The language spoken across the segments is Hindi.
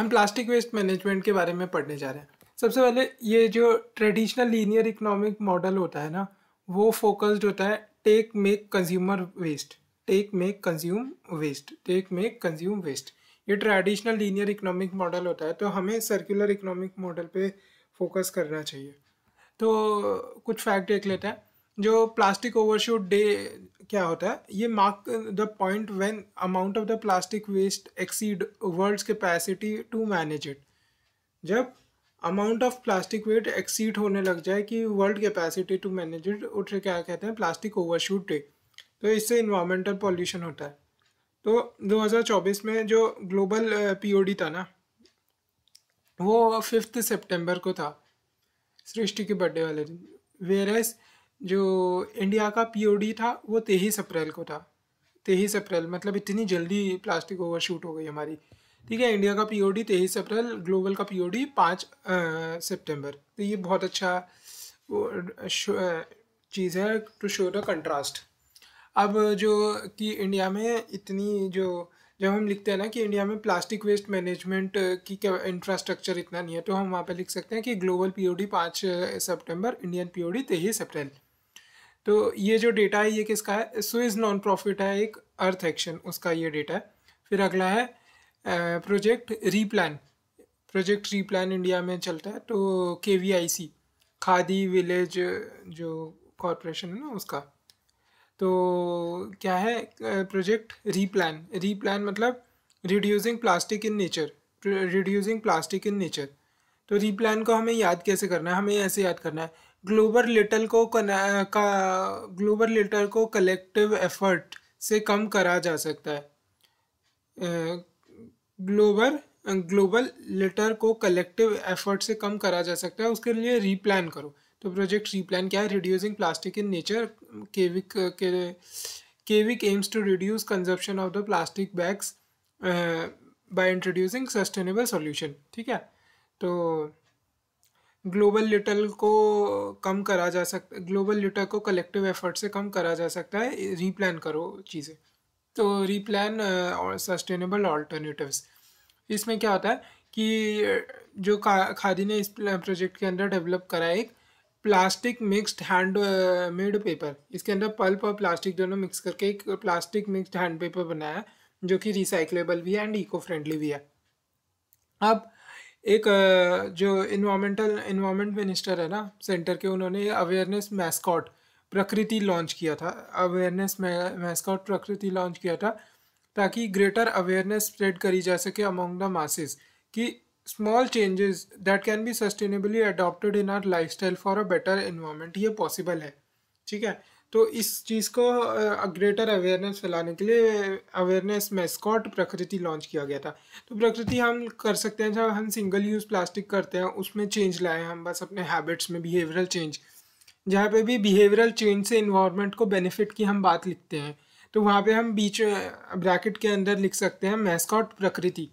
हम प्लास्टिक वेस्ट मैनेजमेंट के बारे में पढ़ने जा रहे हैं। सबसे पहले ये जो ट्रेडिशनल लीनियर इकोनॉमिक मॉडल होता है ना, वो फोकस्ड होता है take make consumer waste, take make consume waste, take make consume waste. ये ट्रेडिशनल लीनियर इकोनॉमिक मॉडल होता है, तो हमें सर्कुलर इकोनॉमिक मॉडल पे फोकस करना चाहिए। तो कुछ फैक्ट देख लेते हैं। जो प्लास्टिक ओवरशूट डे क्या होता है, ये mark the point when amount of the plastic waste exceed world's capacity to manage it. जब amount of plastic waste exceed होने लग जाए कि world capacity to manage it, उसे क्या कहते हैं, प्लास्टिक ओवरशूट डे। तो इससे इन्वायरमेंटल पॉल्यूशन होता है। तो 2024 में जो ग्लोबल पीओडी था ना, वो 5 सितंबर को था, सृष्टि के बर्थडे वाले दिन। वेरस जो इंडिया का पीओडी था वो 23 अप्रैल को था। 23 अप्रैल मतलब इतनी जल्दी प्लास्टिक ओवरशूट हो गई हमारी। ठीक है, इंडिया का पीओडी 23 अप्रैल, ग्लोबल का पीओडी 5 सितंबर। तो ये बहुत अच्छा चीज़ है टू शो द कंट्रास्ट। अब जो कि इंडिया में इतनी जो जब हम लिखते हैं ना कि इंडिया में प्लास्टिक वेस्ट मैनेजमेंट की क्या इंफ्रास्ट्रक्चर इतना नहीं है, तो हम वहाँ पे लिख सकते हैं कि ग्लोबल पीओडी 5 सितंबर, इंडियन पीओडी 23 अप्रैल। तो ये जो डेटा है ये किसका है, स्विस नॉन प्रॉफिट है एक, अर्थ एक्शन, उसका ये डेटा है। फिर अगला है project replan. Project replan India में चलता है, तो KVIC, खादी विलेज जो कॉरपोरेशन है ना उसका। तो क्या है प्रोजेक्ट रीप्लान। रीप्लान मतलब reducing plastic in nature, reducing plastic in nature. तो रीप्लान को हमें याद कैसे करना है, हमें ऐसे याद करना है, ग्लोबल लिटर को कलेक्टिव एफर्ट से कम करा जा सकता है। ग्लोबल लिटर को कलेक्टिव एफर्ट से कम करा जा सकता है, उसके लिए रीप्लान करो। तो प्रोजेक्ट रीप्लान क्या है, reducing plastic in nature. KVIC aims to reduce consumption of the plastic bags by introducing sustainable solution. ठीक है, तो ग्लोबल लिटर को कम करा जा सकता है, ग्लोबल लिटर को कलेक्टिव एफर्ट से कम करा जा सकता है, रीप्लान करो चीज़ें। तो रीप्लान और सस्टेनेबल ऑल्टरनेटिव्स, इसमें क्या होता है कि जो खादी ने इस प्रोजेक्ट के अंदर डेवलप करा है एक plastic mixed hand made paper. इसके अंदर पल्प और प्लास्टिक दोनों मिक्स करके एक प्लास्टिक मिक्स्ड हैंड पेपर बनाया है, जो कि रिसाइक्लेबल भी है एंड इको फ्रेंडली भी है। अब एक जो इन्वायरमेंट मिनिस्टर है ना सेंटर के, उन्होंने अवेयरनेस मैस्कॉट प्रकृति लॉन्च किया था। अवेयरनेस मैस्कॉट प्रकृति लॉन्च किया था ताकि ग्रेटर अवेयरनेस स्प्रेड करी जा सके अमॉन्ग द मासेस कि small changes that can be sustainably adopted in our lifestyle for a better environment, ये पॉसिबल है। ठीक है, तो इस चीज़ को ग्रेटर अवेयरनेस फैलाने के लिए अवेयरनेस मैस्कॉट प्रकृति लॉन्च किया गया था। तो प्रकृति हम कर सकते हैं, जब हम सिंगल यूज़ प्लास्टिक करते हैं उसमें चेंज लाएं हम, बस अपने हैबिट्स में बिहेवियरल चेंज। जहाँ पे भी बिहेवियरल चेंज से इन्वायरमेंट को बेनिफिट की हम बात लिखते हैं, तो वहाँ पे हम बीच ब्रैकेट के अंदर लिख सकते हैं मैस्कॉट प्रकृति।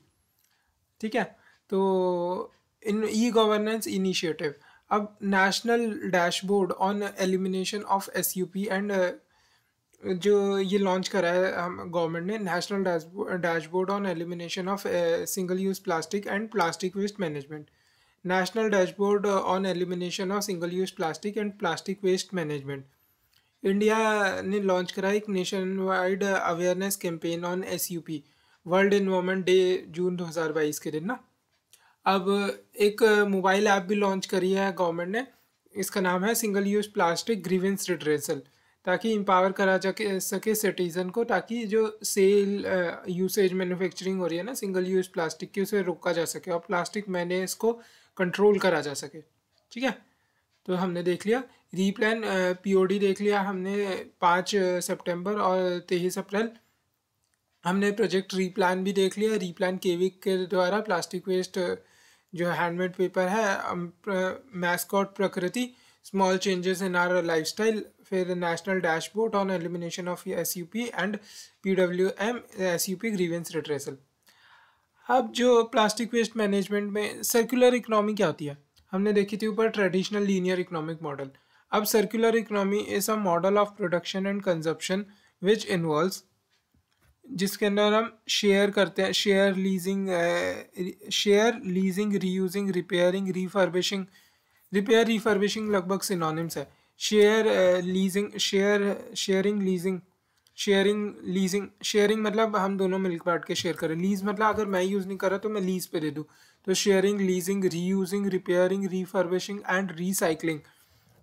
ठीक है, तो इन ई गवर्नेंस इनिशिएटिव। अब national dashboard on elimination of SUP and जो ये लॉन्च करा है गवर्नमेंट ने, national dashboard on elimination of single use plastic and plastic waste management. National dashboard on elimination of single use plastic and plastic waste management. India ने लॉन्च करा एक nation wide awareness campaign on SUP, world environment day, June 2022 के दिन ना। अब एक मोबाइल ऐप भी लॉन्च करी है गवर्नमेंट ने, इसका नाम है single use plastic grievance redressal, ताकि एम्पावर करा जा सके सिटीज़न को, ताकि जो सेल यूसेज मैन्युफैक्चरिंग हो रही है ना सिंगल यूज़ प्लास्टिक की, उसे रोका जा सके और प्लास्टिक मैंने इसको कंट्रोल करा जा सके। ठीक है, तो हमने देख लिया रीप्लान, POD देख लिया हमने 5 सितंबर और 23 अप्रैल। हमने प्रोजेक्ट रीप्लान भी देख लिया, रीप्लान केविक के द्वारा प्लास्टिक वेस्ट जो हैंडमेड पेपर है, mascot Prakriti, small changes in our lifestyle. फिर national dashboard on elimination of SUP and PWM SUP grievance redressal. अब जो प्लास्टिक वेस्ट मैनेजमेंट में सर्कुलर इकोनॉमी क्या होती है, हमने देखी थी ऊपर ट्रेडिशनल लीनियर इकोनॉमिक मॉडल। अब circular economy is a model of production and consumption which involves जिसके अंदर हम शेयर करते हैं, share leasing reusing repairing रिफर्बिशिंग। Repair refurbishing लगभग सिनोनिम्स है। Share leasing sharing leasing sharing मतलब हम दोनों मिल बांट के शेयर करें। लीज मतलब अगर मैं यूज़ नहीं कर रहा तो मैं लीज पे दे दूँ। तो sharing leasing reusing repairing refurbishing and recycling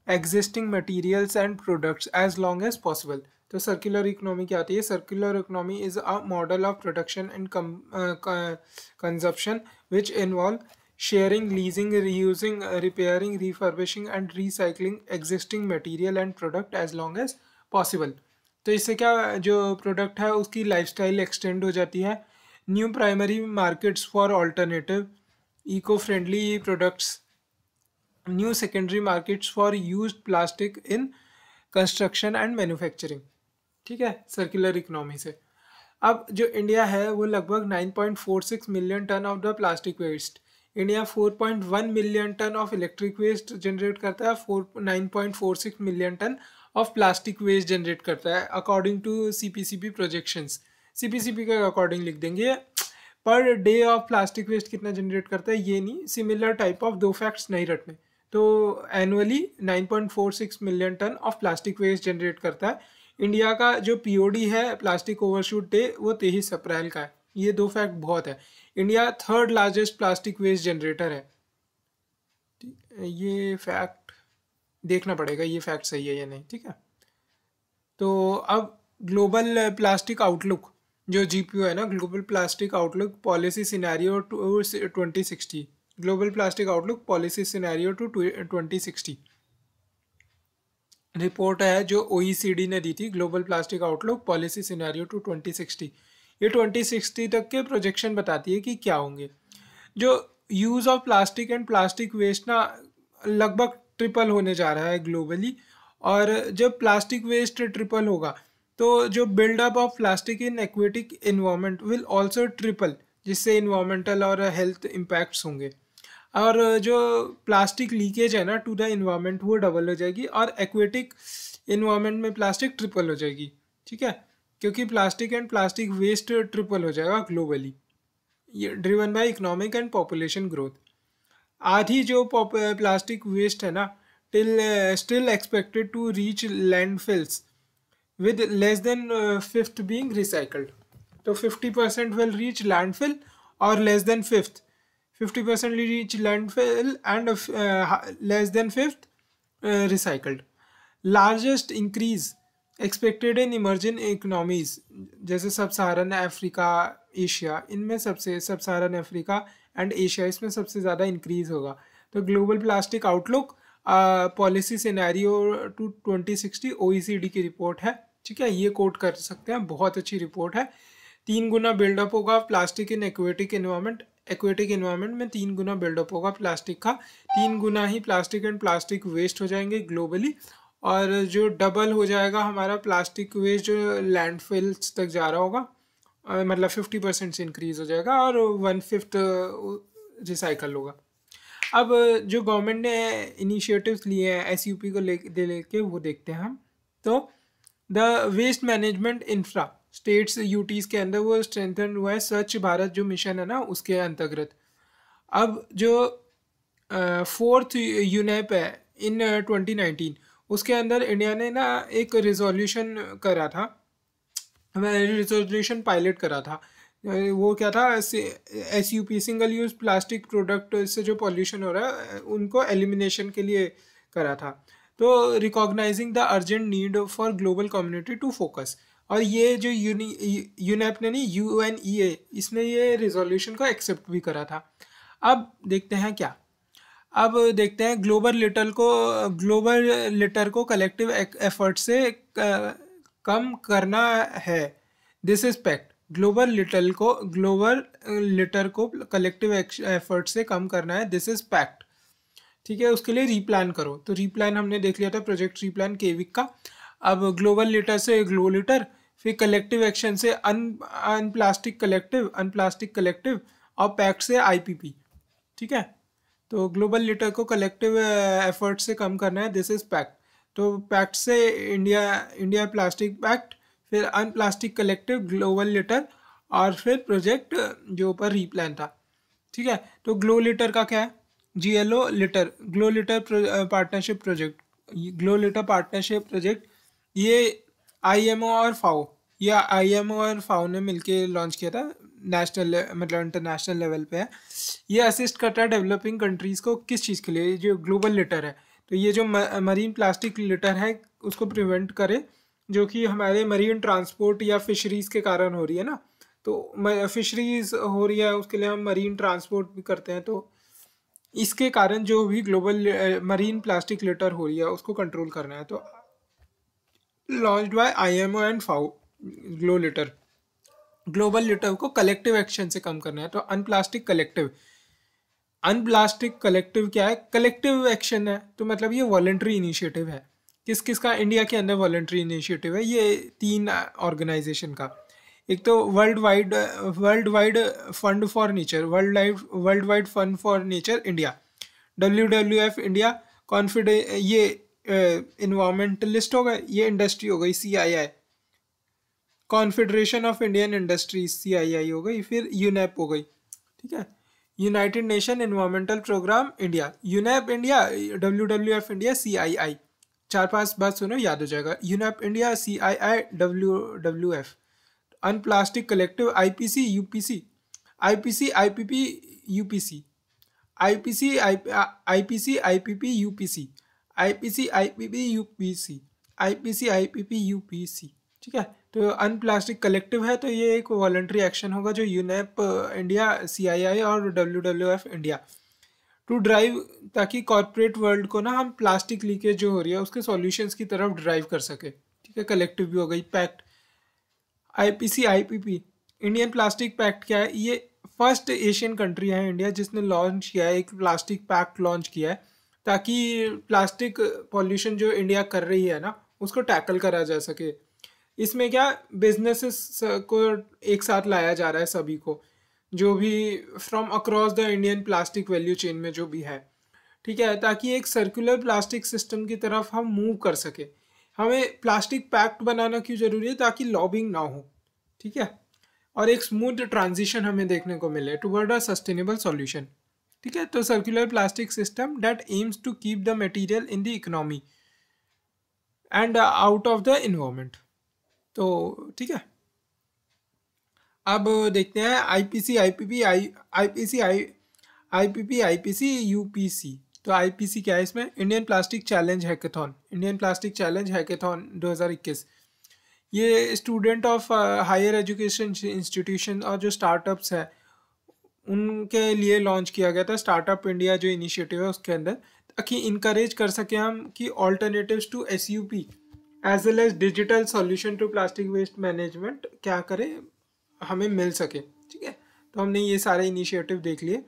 existing materials and products as long as possible. तो सर्कुलर इकोनॉमी क्या आती है? Circular economy is a model of production and consumption which involve sharing, leasing, reusing, repairing, refurbishing and recycling existing material and product as long as possible। तो इससे क्या, जो प्रोडक्ट है उसकी लाइफस्टाइल एक्सटेंड हो जाती है। New primary markets for alternative eco friendly products, new secondary markets for used plastic in construction and manufacturing. ठीक है, सर्कुलर इकोनॉमी से। अब जो इंडिया है वो लगभग 9.46 million ton of the plastic waste. India 4.1 million ton of electric waste generate करता है, 9.46 million ton of plastic waste generate करता है according to CPCB projections. CPCB के अकॉर्डिंग लिख देंगे। Per day of plastic waste कितना जनरेट करता है ये नहीं, सिमिलर टाइप ऑफ दो फैक्ट्स नहीं रटने। तो annually 9.46 million ton of plastic waste generate करता है। इंडिया का जो पीओडी है प्लास्टिक ओवरशूट डे वो 23 अप्रैल का है। ये दो फैक्ट बहुत है। India third largest plastic waste generator है। ये फैक्ट देखना पड़ेगा ये फैक्ट सही है या नहीं। ठीक है, तो अब ग्लोबल प्लास्टिक आउटलुक जो जीपीओ है ना, global plastic outlook policy scenario to 2060, global plastic outlook policy scenario to 2060 report है जो ओईसीडी ने दी थी, global plastic outlook policy scenario to 2060। ये 2060 तक के प्रोजेक्शन बताती है कि क्या होंगे। जो use of plastic and plastic waste ना लगभग ट्रिपल होने जा रहा है ग्लोबली। और जब प्लास्टिक वेस्ट ट्रिपल होगा तो जो buildup of plastic in aquatic environment will also triple, जिससे इन्वायरमेंटल और हेल्थ इम्पैक्ट्स होंगे। और जो प्लास्टिक लीकेज है ना टू द इन्वायरमेंट वो डबल हो जाएगी, और एक्वेटिक इन्वायरमेंट में प्लास्टिक ट्रिपल हो जाएगी। ठीक है, क्योंकि plastic and plastic waste triple हो जाएगा ग्लोबली, ये driven by economic and population growth. आधी जो प्लास्टिक वेस्ट है ना still expected to reach landfills with less than fifth being recycled। तो 50% will reach landfill or less than fifth, 50% will reach landfill and less than fifth recycled। Largest increase expected in emerging economies जैसे सब सहारन अफ्रीका, एशिया, इनमें सबसे सब सहारन अफ्रीका एंड एशिया इसमें सबसे ज़्यादा इंक्रीज होगा। तो global plastic outlook policy scenario to 2060 OECD की रिपोर्ट है। ठीक है, ये कोट कर सकते हैं, बहुत अच्छी रिपोर्ट है। 3 गुना बिल्डअप होगा plastic in aquatic environment, aquatic environment में 3 गुना बिल्डअप होगा प्लास्टिक का, 3 गुना ही प्लास्टिक एंड प्लास्टिक वेस्ट हो जाएंगे ग्लोबली। और जो डबल हो जाएगा हमारा प्लास्टिक वेस्ट जो लैंडफिल्स तक जा रहा होगा, मतलब 50% से इंक्रीज हो जाएगा, और 1/5 रिसाइकल होगा। अब जो गवर्नमेंट ने इनिशिएटिव्स लिए हैं एसयूपी को लेके वो देखते हैं हम। तो the waste management infra states UTs के अंदर वो स्ट्रेंथन हुआ है स्वच्छ भारत जो मिशन है ना उसके अंतर्गत। अब जो 4th यूनेप है इन 2019 उसके अंदर इंडिया ने ना एक रिजोल्यूशन करा था, रिजोल्यूशन पायलट करा था। वो क्या था, SUP single use plastic product से जो पॉल्यूशन हो रहा है उनको एलिमिनेशन के लिए करा था। तो recognising the urgent need for global community to focus, और ये जो यूनेप ने नहीं UNEA इसने ये रिजोल्यूशन को एक्सेप्ट भी करा था। अब देखते हैं क्या, अब देखते हैं ग्लोबल लिटर को कलेक्टिव एफर्ट से कम करना है। This is pact, global litter को कलेक्टिव एफर्ट से कम करना है, दिस इज पैक्ट। ठीक है, उसके लिए रीप्लान करो। तो रीप्लान हमने देख लिया था, प्रोजेक्ट रीप्लान केविक का। अब ग्लोबल लिटर से ग्लो लिटर, फिर कलेक्टिव एक्शन से अनप्लास्टिक कलेक्टिव और पैक्ट से IPP। ठीक है, तो ग्लोबल लिटर को कलेक्टिव एफर्ट से कम करना है, दिस इज पैक्ट। तो पैक्ट से इंडिया प्लास्टिक पैक्ट, फिर अनप्लास्टिक कलेक्टिव, ग्लोबल लिटर, और फिर प्रोजेक्ट जो ऊपर रीप्लान था। ठीक है, तो ग्लो लिटर का क्या है, GLO litre, glow litre partnership project, glow litre partnership project ये IMO और फाओ, या IMO और फाओ ने मिलके लॉन्च किया था, नेशनल मतलब इंटरनेशनल लेवल पे है। ये असिस्ट करता है डेवलपिंग कंट्रीज़ को किस चीज़ के लिए, जो ग्लोबल लिटर है, तो ये जो मरीन प्लास्टिक लिटर है उसको प्रिवेंट करे, जो कि हमारे मरीन ट्रांसपोर्ट या फिशरीज़ के कारण हो रही है ना, तो फिशरीज हो रही है उसके लिए हम मरीन ट्रांसपोर्ट भी करते हैं, तो इसके कारण जो भी ग्लोबल मरीन प्लास्टिक लिटर हो रही है उसको कंट्रोल करना है। तो launched by IMO and FAO, ग्लो लिटर, ग्लोबल लिटर को कलेक्टिव एक्शन से कम करना है। तो अनप्लास्टिक कलेक्टिव, अनप्लास्टिक कलेक्टिव क्या है, कलेक्टिव एक्शन है, तो मतलब ये वॉलंटरी इनिशिएटिव है। किस किस का इंडिया के अंदर वॉलंटरी इनिशिएटिव है, ये 3 ऑर्गेनाइजेशन का। एक तो world wide fund for nature, world wide fund for nature India, WWF India, कॉन्फिडे ये इन्वायरमेंटलिस्ट हो गए, ये इंडस्ट्री हो गई CII, confederation of Indian industries CII हो गई, फिर यूनेप हो गई। ठीक है, united nation environmental programme India, UNEP India, WWF India, CII, 4-5 बात सुनो याद हो जाएगा, UNEP India, CII, WWF। Unplastic collective IPC UPC, IPC IPP UPC, IPC IPC IPP UPC, IPC IPP UPC, IPC IPP UPC। ठीक है, तो अनप्लास्टिक कलेक्टिव है, तो ये एक वॉलंटरी एक्शन होगा जो यूनेप इंडिया, CII और WWF इंडिया टू ड्राइव, ताकि कॉर्पोरेट वर्ल्ड को ना हम प्लास्टिक लीकेज जो हो रही है उसके सॉल्यूशंस की तरफ ड्राइव कर सके। ठीक है, कलेक्टिव भी हो गई। Pact, IPC IPP, Indian plastic pact क्या है, ये फर्स्ट एशियन कंट्री है इंडिया जिसने लॉन्च किया है, एक प्लास्टिक पैक्ट लॉन्च किया है, ताकि प्लास्टिक पॉल्यूशन जो इंडिया कर रही है ना उसको टैकल करा जा सके। इसमें क्या, बिजनेसेस को एक साथ लाया जा रहा है, सभी को, जो भी from across the Indian plastic value chain में जो भी है। ठीक है, ताकि एक सर्कुलर प्लास्टिक सिस्टम की तरफ हम मूव कर सके। हमें प्लास्टिक पैक्ट बनाना क्यों ज़रूरी है, ताकि लॉबिंग ना हो। ठीक है, और एक स्मूथ ट्रांजिशन हमें देखने को मिले टुवर्ड अ सस्टेनेबल सॉल्यूशन। ठीक है, तो circular plastic system that aims to keep the material in the economy and out of the environment. तो ठीक है, अब देखते हैं IPC IPP IPC UPC। तो IPC क्या है, इसमें Indian plastic challenge hackathon, Indian plastic challenge hackathon 2021, ये student of higher education institution और जो स्टार्टअप्स है उनके लिए लॉन्च किया गया था, स्टार्टअप इंडिया जो इनिशिएटिव है उसके अंदर, ताकि इनकरेज कर सके हम कि alternatives to SUP as well as digital solution to plastic waste management क्या करें, हमें मिल सके। ठीक है, तो हमने ये सारे इनिशिएटिव देख लिए।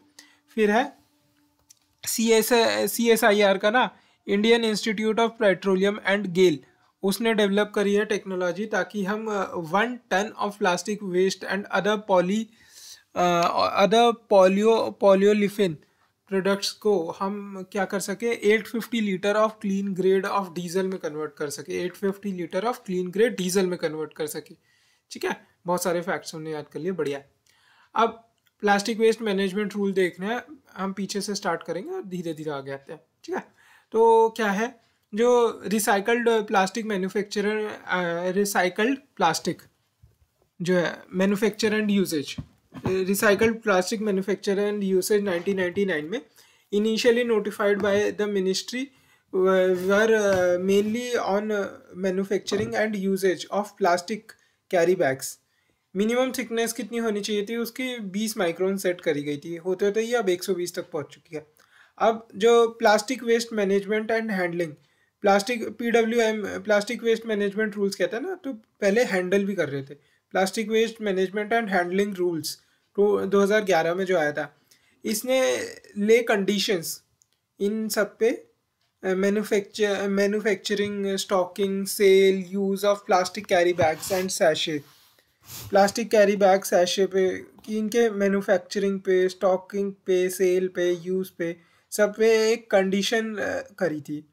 फिर है CSIR का ना, Indian Institute of Petroleum and GAIL, उसने डेवलप करी है टेक्नोलॉजी, ताकि हम 1 tonne of plastic waste and other polyolefin products को हम क्या कर सके, 850 litre of clean grade of diesel में कन्वर्ट कर सके, 850 litre of clean grade diesel में कन्वर्ट कर सके। ठीक है, बहुत सारे फैक्ट्स हमने याद कर लिए, बढ़िया। अब प्लास्टिक वेस्ट मैनेजमेंट रूल देखना है, हम पीछे से स्टार्ट करेंगे और धीरे धीरे आगे आते हैं। ठीक है, तो क्या है, जो recycled plastic manufacturer, recycled plastic जो है manufacture and usage, recycled plastic manufacture and usage 1999 में initially notified by the ministry were mainly on manufacturing and usage of plastic carry bags. Minimum thickness कितनी होनी चाहिए थी उसकी, 20 माइक्रोन सेट करी गई थी, होते होते ये अब 120 तक पहुंच चुकी है। अब जो plastic waste management and handling, plastic PWM plastic waste management rules कहते हैं ना, तो पहले हैंडल भी कर रहे थे। Plastic waste management and handling rules तो 2011 में जो आया था, इसने ले कंडीशंस इन सब पे manufacturing, stocking, sale, use of plastic carry bags and sachet, plastic carry bag sachet पे, कि इनके मैन्युफैक्चरिंग पे, स्टॉकिंग पे, सेल पे, यूज़ पे, सब पे एक कंडीशन करी थी,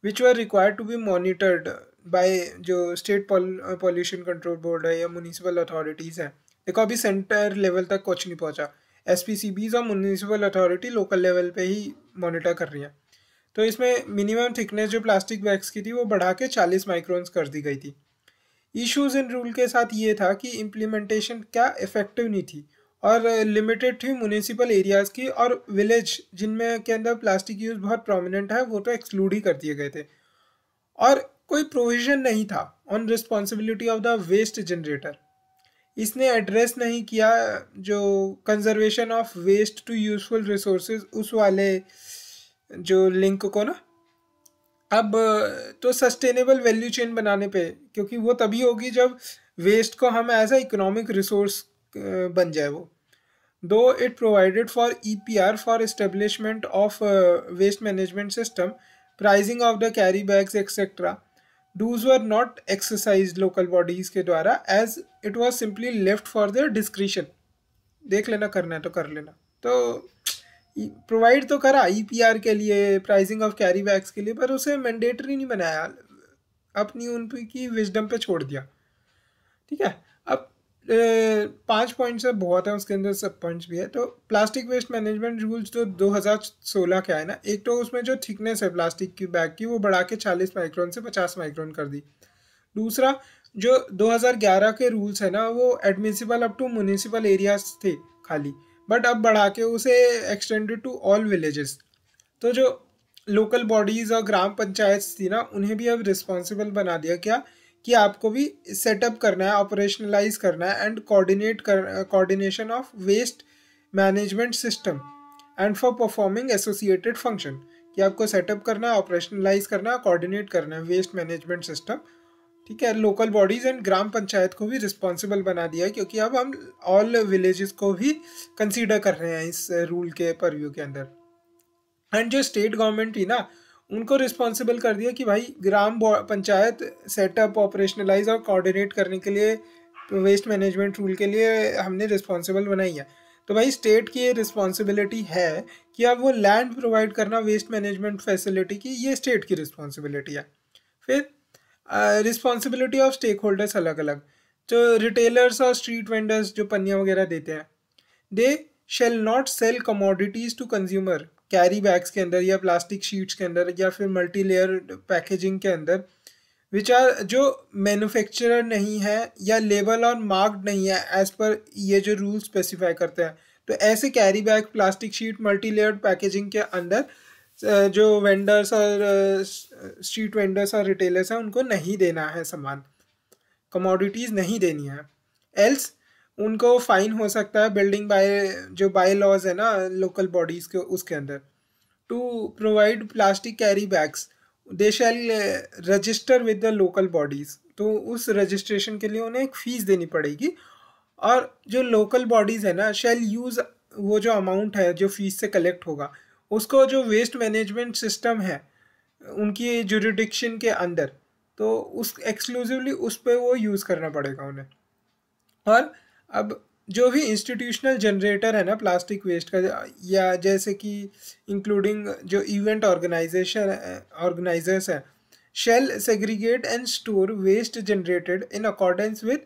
which were required to be monitored by जो स्टेट पॉल्यूशन कंट्रोल बोर्ड है या म्यूनिसिपल अथॉरिटीज़ है। देखो अभी सेंटर लेवल तक कुछ नहीं पहुंचा, SPCBs और म्यूनिसिपल अथॉरिटी लोकल लेवल पे ही मॉनिटर कर रही है। तो इसमें मिनिमम थिकनेस जो प्लास्टिक बैग्स की थी वो बढ़ा के 40 माइक्रोन्स कर दी गई थी। इश्यूज इन रूल के साथ ये था कि इम्प्लीमेंटेशन क्या इफेक्टिव नहीं थी और लिमिटेड थी म्यूनिसिपल एरियाज़ की, और विलेज जिनमें के अंदर प्लास्टिक यूज़ बहुत प्रोमिनेंट है वो तो एक्सक्लूड ही कर दिए गए थे। और कोई प्रोविजन नहीं था on responsibility of the waste generator. इसने एड्रेस नहीं किया जो conservation of waste to useful resources उस वाले जो लिंक को ना। अब तो सस्टेनेबल वैल्यू चेन बनाने पे, क्योंकि वो तभी होगी जब वेस्ट को हम एज अ इकोनॉमिक रिसोर्स बन जाए वो। Though it provided for EPR for establishment of waste management system, pricing of the carry bags etcetera, does were not exercise local bodies के द्वारा as it was simply left for their discretion. देख लेना, करना है तो कर लेना। तो प्रोवाइड तो करा EPR के लिए, प्राइसिंग ऑफ कैरी बैग्स के लिए, पर उसे मैंडेटरी नहीं बनाया, अपनी उनकी विजडम पे छोड़ दिया। ठीक है। अब 5 पॉइंट्स है, बहुत है, उसके अंदर सब पॉइंट्स भी है। तो प्लास्टिक वेस्ट मैनेजमेंट रूल्स जो 2016 के आए ना, एक तो उसमें जो थिकनेस है प्लास्टिक की बैग की वो बढ़ा के 40 माइक्रोन से 50 माइक्रोन कर दी। दूसरा, जो 2011 के रूल्स है ना वो admissible up to municipal areas थे खाली, बट अब बढ़ा के उसे एक्सटेंडेड टू ऑल विलेजेस। तो जो लोकल बॉडीज़ और ग्राम पंचायत थी ना उन्हें भी अब रिस्पॉन्सिबल बना दिया क्या कि आपको भी सेटअप करना है, ऑपरेशनलाइज करना है and coordination of waste management system and for performing associated function, कि आपको सेटअप करना है, ऑपरेशनलाइज करना है, कोऑर्डिनेट करना है वेस्ट मैनेजमेंट सिस्टम। ठीक है। लोकल बॉडीज़ एंड ग्राम पंचायत को भी रिस्पॉन्सिबल बना दिया है, क्योंकि अब हम ऑल विलेजेस को भी कंसीडर कर रहे हैं इस रूल के परव्यू के अंदर। एंड जो स्टेट गवर्नमेंट थी ना उनको रिस्पॉन्सिबल कर दिया कि भाई ग्राम पंचायत सेटअप, ऑपरेशनलाइज और कोऑर्डिनेट करने के लिए वेस्ट मैनेजमेंट रूल के लिए हमने रिस्पॉन्सिबल बनाई है। तो भाई स्टेट की ये रिस्पॉन्सिबिलिटी है कि अब वो लैंड प्रोवाइड करना वेस्ट मैनेजमेंट फैसिलिटी की, ये स्टेट की रिस्पॉन्सिबिलिटी है। फिर रिस्पॉन्सिबिलिटी ऑफ स्टेक होल्डर्स अलग अलग, जो रिटेलर्स और स्ट्रीट वेंडर्स जो पन्नियाँ वगैरह देते हैं, they shall not sell commodities to consumer carry bags के अंदर या प्लास्टिक शीट्स के अंदर या फिर मल्टी लेयर पैकेजिंग के अंदर, विच आर जो मैन्युफैक्चरर नहीं है या लेबल और मार्क्ड नहीं है एज पर ये जो रूल स्पेसिफाई करते हैं। तो ऐसे carry bag, plastic sheet, multi layered packaging के अंदर जो वेंडर्स और स्ट्रीट वेंडर्स और रिटेलर्स हैं उनको नहीं देना है सामान, कमोडिटीज़ नहीं देनी है। एल्स उनको फाइन हो सकता है बिल्डिंग बाय लॉज है ना लोकल बॉडीज़ के, उसके अंदर। To provide plastic carry bags they shall register with the local bodies, तो उस रजिस्ट्रेशन के लिए उन्हें एक फ़ीस देनी पड़ेगी। और जो लोकल बॉडीज़ है ना शैल यूज़ वो जो अमाउंट है जो फीस से कलेक्ट होगा उसको जो वेस्ट मैनेजमेंट सिस्टम है उनकी जुरिडिक्शन के अंदर, तो उस एक्सक्लूसिवली उस पर वो यूज़ करना पड़ेगा उन्हें। और अब जो भी इंस्टीट्यूशनल जनरेटर है ना प्लास्टिक वेस्ट का, या जैसे कि इंक्लूडिंग जो इवेंट ऑर्गेनाइजर्स हैं, shall segregate and store waste generated in accordance with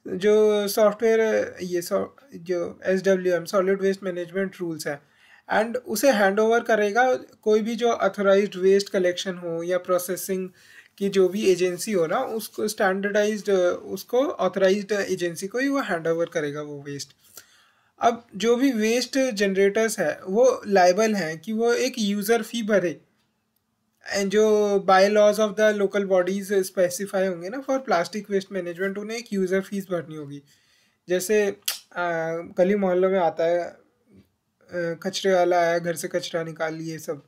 जो सॉफ्टवेयर जो SWM solid waste management rules है, एंड उसे हैंड ओवर करेगा कोई भी जो अथोराइज्ड वेस्ट कलेक्शन हो या प्रोसेसिंग की जो भी एजेंसी हो ना, उसको स्टैंडर्डाइज्ड, उसको ऑथराइज्ड एजेंसी को ही वो हैंड ओवर करेगा वो वेस्ट। अब जो भी वेस्ट जनरेटर्स है वो लाइबल हैं कि वो एक यूज़र फी भरे, एंड जो bylaws of the local bodies specify होंगे ना फॉर प्लास्टिक वेस्ट मैनेजमेंट, उन्हें एक यूज़र फीस भरनी होगी। जैसे गली मोहल्लों में आता है कचरे वाला आया, घर से कचरा निकाल लिए सब,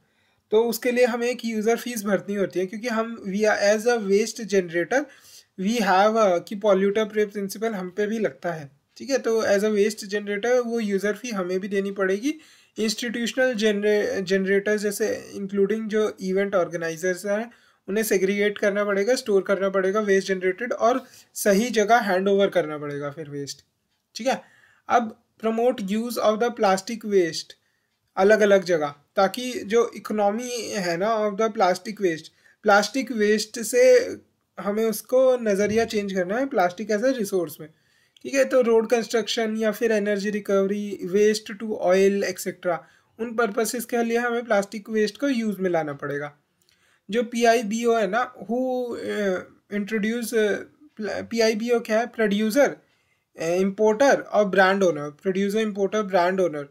तो उसके लिए हमें एक यूज़र फीस भरनी होती है, क्योंकि हम we are as a waste generator we have कि पॉल्यूटर पे प्रिंसिपल हम पे भी लगता है। ठीक है। तो एज अ वेस्ट जनरेटर वो यूज़र फी हमें भी देनी पड़ेगी। इंस्टीट्यूशनल जनरेटर्स जैसे इंक्लूडिंग जो इवेंट ऑर्गेनाइजर्स हैं उन्हें सेग्रीगेट करना पड़ेगा, स्टोर करना पड़ेगा वेस्ट जनरेटेड, और सही जगह हैंड ओवर करना पड़ेगा फिर वेस्ट। ठीक है। अब promote use of the plastic waste अलग अलग जगह, ताकि जो इकोनॉमी है ना ऑफ द प्लास्टिक वेस्ट से हमें उसको नज़रिया चेंज करना है प्लास्टिक एज ए रिसोर्स में। ठीक है, तो रोड कंस्ट्रक्शन या फिर energy recovery, waste to oil etcetera, उन पर्पसेस के लिए हमें प्लास्टिक वेस्ट को यूज़ में लाना पड़ेगा। जो PIBO है ना, हु इंट्रोड्यूस, PIBO क्या है? प्रोड्यूसर, इम्पोर्टर और brand owner. Producer, importer, brand owner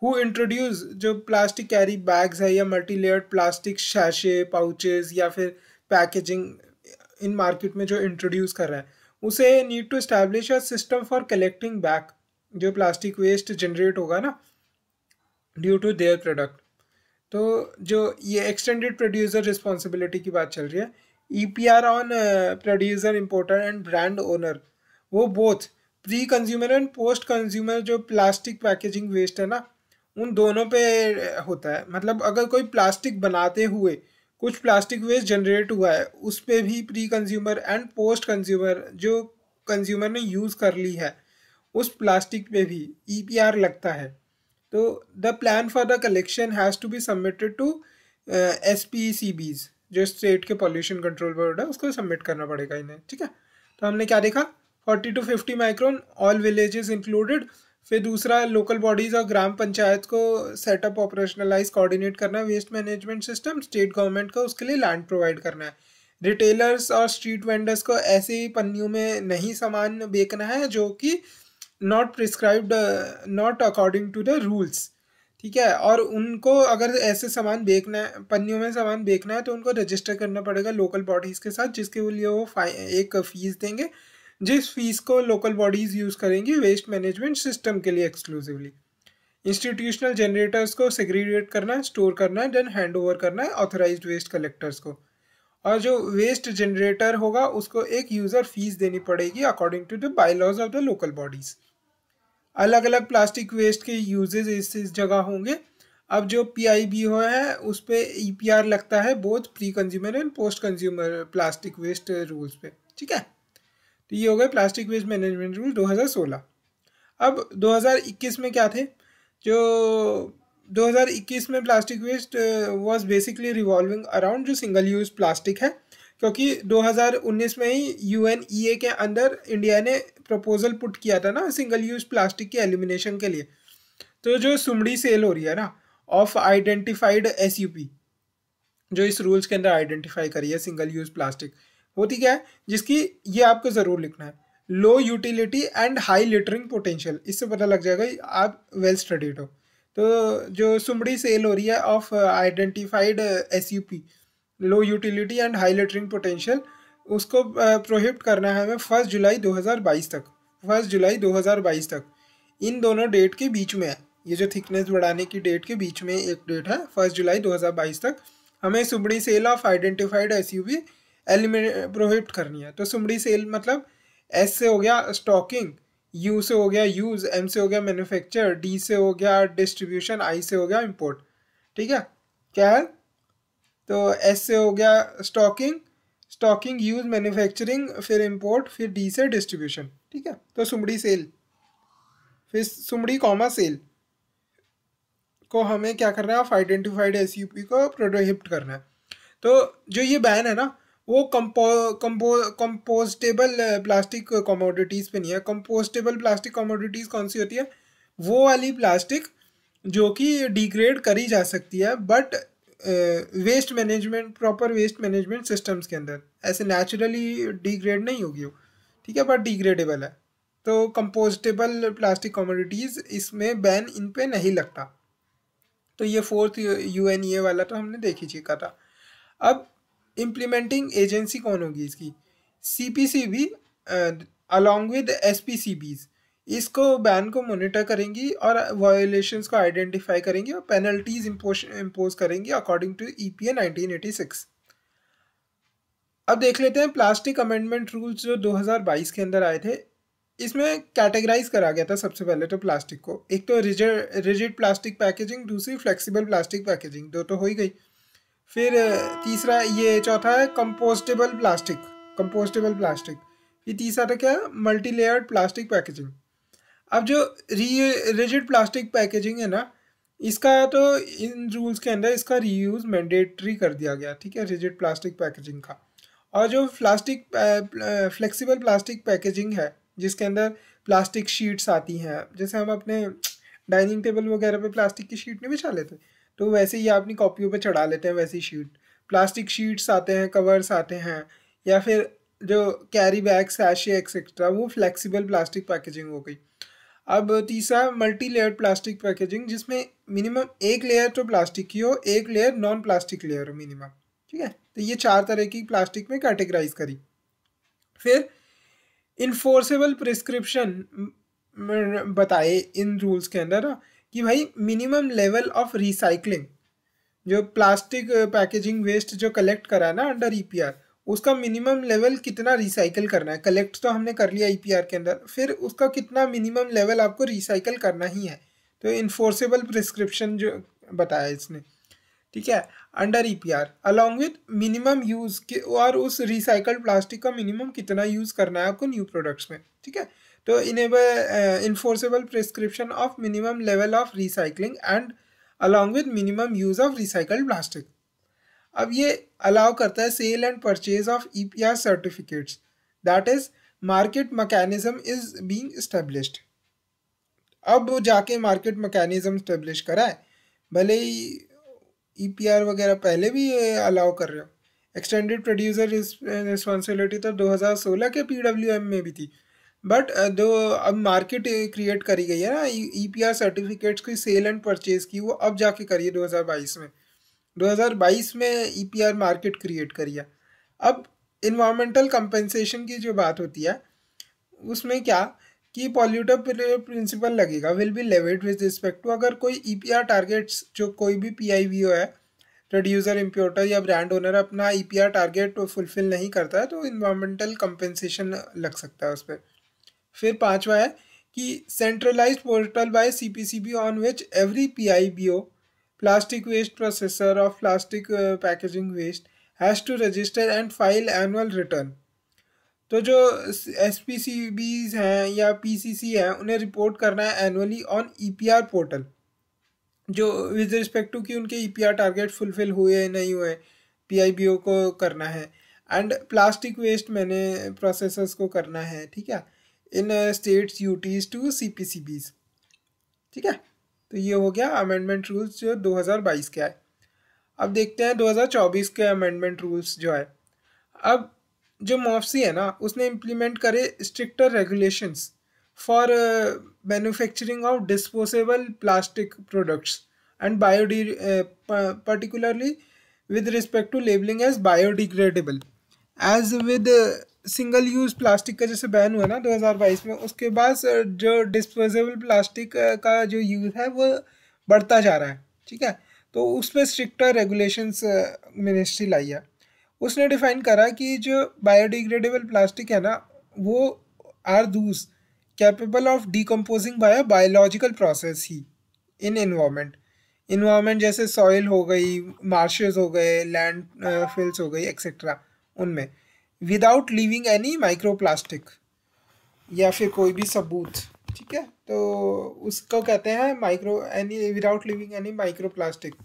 who introduce जो प्लास्टिक कैरी बैग्स है या मल्टी लेयर्ड प्लास्टिक शैशे, पाउचेस या फिर पैकेजिंग इन मार्केट में जो इंट्रोड्यूस कर रहा है, उसे need to establish a system for collecting back जो प्लास्टिक वेस्ट जनरेट होगा ना ड्यू टू देयर प्रोडक्ट। तो जो ये एक्सटेंडेड प्रोड्यूसर रिस्पॉन्सिबिलिटी की बात चल रही है, EPR on producer, importer and brand owner, वो both pre consumer and post consumer जो प्लास्टिक पैकेजिंग वेस्ट है ना, उन दोनों पे होता है। मतलब अगर कोई प्लास्टिक बनाते हुए कुछ प्लास्टिक वेस्ट जनरेट हुआ है, उस पे भी pre consumer and post consumer जो कंज्यूमर ने यूज़ कर ली है उस प्लास्टिक पे भी EPR लगता है। तो the plan for the collection has to be submitted to SPCBs जो स्टेट के पॉल्यूशन कंट्रोल बोर्ड है, उसको सबमिट करना पड़ेगा इन्हें। ठीक है, तो हमने क्या देखा? 40 to 50 micron, all villages included. फिर दूसरा, लोकल बॉडीज़ और ग्राम पंचायत को सेटअप, ऑपरेशनलाइज, कोऑर्डिनेट करना है waste management system. State government को उसके लिए लैंड प्रोवाइड करना है। रिटेलर्स और स्ट्रीट वेंडर्स को ऐसे ही पन्नियों में नहीं सामान बेचना है जो कि not prescribed, not according to the rules. ठीक है, और उनको अगर ऐसे सामान बेचना है, पन्नियों में सामान बेचना है, तो उनको रजिस्टर करना पड़ेगा लोकल बॉडीज़ के साथ, जिसके लिए वो एक फ़ीस देंगे, जिस फीस को लोकल बॉडीज़ यूज़ करेंगी वेस्ट मैनेजमेंट सिस्टम के लिए एक्सक्लूसिवली। इंस्टीट्यूशनल जनरेटर्स को सेग्रीगेट करना है, स्टोर करना है, देन हैंड ओवर करना है ऑथराइज्ड वेस्ट कलेक्टर्स को। और जो वेस्ट जनरेटर होगा उसको एक यूज़र फीस देनी पड़ेगी according to the bylaws of the local bodies. अलग अलग प्लास्टिक वेस्ट के यूजेज इस जगह होंगे। अब जो PIBO है उस पर EPR लगता है both pre consumer and post consumer plastic waste rules पे। ठीक है, तो ये हो गए प्लास्टिक वेस्ट मैनेजमेंट रूल 2016। अब 2021 में क्या थे? जो 2021 में plastic waste was basically revolving around जो सिंगल यूज प्लास्टिक है, क्योंकि 2019 में ही UNEA के अंदर इंडिया ने प्रपोजल पुट किया था ना सिंगल यूज प्लास्टिक के एलिमिनेशन के लिए। तो जो सुमड़ी सेल हो रही है ना ऑफ आइडेंटिफाइड SUP, जो इस रूल्स के अंदर आइडेंटिफाई करी है सिंगल यूज प्लास्टिक, होती क्या है? जिसकी ये आपको ज़रूर लिखना है, low utility and high littering potential. इससे पता लग जाएगा आप वेल स्टडीड हो। तो जो सुमड़ी सेल हो रही है of identified SUP, low utility and high littering potential, उसको प्रोहिबिट करना है हमें 1 जुलाई 2022 तक। 1 जुलाई 2022 तक इन दोनों डेट के बीच में है। ये जो थिकनेस बढ़ाने की डेट के बीच में एक डेट है 1 जुलाई 2022 तक हमें सुमड़ी sale of identified SUP prohibit करनी है। तो सुमड़ी सेल मतलब S से हो गया स्टॉकिंग, U से हो गया यूज़, M से हो गया मैन्युफैक्चर, D से हो गया डिस्ट्रीब्यूशन, I से हो गया इंपोर्ट। ठीक है, क्या है? तो S से हो गया स्टॉकिंग, स्टॉकिंग, यूज़, मैन्युफैक्चरिंग, फिर इंपोर्ट, फिर D से डिस्ट्रीब्यूशन। ठीक है, तो सुमड़ी सेल, फिर सुमड़ी कॉमा सेल को हमें क्या करना है? ऑफ आइडेंटिफाइड SUP को प्रोहिबिट करना है। तो जो ये बैन है ना वो कंपोस्टेबल प्लास्टिक कमोडिटीज़ पे नहीं है। कंपोस्टेबल प्लास्टिक कमोडिटीज़ कौन सी होती है? वो वाली प्लास्टिक जो कि डिग्रेड करी जा सकती है, but waste management, proper waste management systems के अंदर ऐसे नेचुरली डिग्रेड नहीं होगी वो। ठीक है, बट डिग्रेडेबल है। तो कंपोस्टेबल प्लास्टिक कमोडिटीज़ इसमें बैन इन पे नहीं लगता। तो ये 4th UNEA वाला तो हमने देख ही चुका था। अब इम्प्लीमेंटिंग एजेंसी कौन होगी इसकी? CPCB अलॉन्ग विद SPCBs इसको बैन को मॉनिटर करेंगी और वायोलेशंस को आइडेंटिफाई करेंगी और पेनल्टीज इम्पोज करेंगी अकॉर्डिंग टू EPA 1986। अब देख लेते हैं प्लास्टिक अमेंडमेंट रूल्स जो 2022 के अंदर आए थे। इसमें कैटेगराइज करा गया था सबसे पहले तो प्लास्टिक को, एक तो रिजिड प्लास्टिक पैकेजिंग, दूसरी फ्लेक्सिबल प्लास्टिक पैकेजिंग, दो तो हो ही गई। फिर तीसरा, ये चौथा है कंपोस्टेबल प्लास्टिक, कंपोस्टेबल प्लास्टिक। फिर तीसरा था क्या? Multi layered plastic packaging. अब जो रिजिड प्लास्टिक पैकेजिंग है ना, इसका तो इन रूल्स के अंदर इसका रीयूज मैंडेटरी कर दिया गया। ठीक है, रिजिड प्लास्टिक पैकेजिंग का। और जो प्लास्टिक फ्लेक्सिबल प्लास्टिक पैकेजिंग है जिसके अंदर प्लास्टिक शीट्स आती हैं, जैसे हम अपने डाइनिंग टेबल वगैरह पे प्लास्टिक की शीट नहीं बिछा लेते, तो वैसे ही अपनी कॉपियों पे चढ़ा लेते हैं वैसी शीट। प्लास्टिक शीट्स आते हैं, कवर्स आते हैं, या फिर जो कैरी बैग, सैशे एक्सेट्रा, वो फ्लेक्सिबल प्लास्टिक पैकेजिंग हो गई। अब तीसरा मल्टी लेयर्ड प्लास्टिक पैकेजिंग, जिसमें मिनिमम एक लेयर तो प्लास्टिक की हो, एक लेयर नॉन प्लास्टिक लेयर हो मिनिमम। ठीक है, तो ये 4 तरह की प्लास्टिक में कैटेगराइज करी। फिर इन्फोर्सेबल प्रिस्क्रिप्शन बताए इन रूल्स के अंदर कि भाई मिनिमम लेवल ऑफ रिसाइकलिंग, जो प्लास्टिक पैकेजिंग वेस्ट जो कलेक्ट करा है ना अंडर ईपीआर, उसका मिनिमम लेवल कितना रिसाइकल करना है। कलेक्ट तो हमने कर लिया ईपीआर के अंदर, फिर उसका कितना मिनिमम लेवल आपको रिसाइकल करना ही है। तो इन्फोर्सेबल प्रिस्क्रिप्शन जो बताया इसने, ठीक है, under EPR along with minimum use के, और उस रिसाइकल्ड प्लास्टिक का मिनिमम कितना यूज़ करना है आपको न्यू प्रोडक्ट्स में। ठीक है, तो enable enforceable prescription of minimum level of recycling and along with minimum use of recycled plastic. अब ये अलाउ करता है sale and purchase of EPR certificates, that is market mechanism is being established. अब वो जाके मार्केट मैकेनिज्म स्टेब्लिश करा है, भले ही ईपीआर वगैरह पहले भी ये अलाउ कर रहे हो। एक्सटेंडेड प्रोड्यूसर रिस्पॉन्सिबिलिटी तो 2016 के पीडब्ल्यूएम में भी थी, बट जो अब मार्केट क्रिएट करी गई है ना ईपीआर सर्टिफिकेट्स की सेल एंड परचेज की, वो अब जाके करी है 2022 में। 2022 में ईपीआर मार्केट क्रिएट करी है। अब इन्वायरमेंटल कंपनसेशन की जो बात होती है उसमें क्या कि पॉल्यूटर प्रिंसिपल लगेगा, will be levied with respect to, अगर कोई ईपीआर टारगेट्स, जो कोई भी पीआईवीओ है, प्रोड्यूसर, इम्पोर्टर या ब्रांड ओनर अपना ईपीआर टारगेट फुलफिल नहीं करता है तो इन्वायरमेंटल कंपनसेशन लग सकता है उस पर। फिर पांचवा है कि centralised portal by CPCB on which every PIBO plastic waste processor of plastic packaging waste has to register and file annual return. तो जो एस पी सी बीज हैं या पीसीसी हैं उन्हें रिपोर्ट करना है एनुअली ऑन ईपीआर पोर्टल, जो विद रिस्पेक्ट टू कि उनके ईपीआर टारगेट फुलफिल हुए नहीं हुए पीआईबीओ को करना है, एंड प्लास्टिक वेस्ट मैंने प्रोसेसर्स को करना है। ठीक है, इन स्टेट्स यूटीज टू सीपीसीबीज। ठीक है, तो ये हो गया अमेंडमेंट रूल्स जो 2022 के आए। अब देखते हैं 2024 के अमेंडमेंट रूल्स जो है। अब जो मॉफ्सी है ना उसने इम्प्लीमेंट करे stricter regulations for manufacturing of disposable plastic products and particularly with respect to labeling as biodegradable, as with single use plastic का जैसे बैन हुआ ना 2022 में, उसके बाद जो डिस्पोजेबल प्लास्टिक का जो यूज़ है वो बढ़ता जा रहा है। ठीक है, तो उस पर स्ट्रिक्टर रेगुलेशंस मिनिस्ट्री लाई है। उसने डिफाइन करा कि जो बायोडिग्रेडेबल प्लास्टिक है ना वो आर दूस capable of decomposing bye biological process he in environment जैसे सॉइल हो गई, मार्शेस हो गए, लैंड फिल्स हो गई एक्सेट्रा, उनमें without leaving any micro plastic या फिर कोई भी सबूत। ठीक है, तो उसको कहते हैं micro any without leaving any micro plastic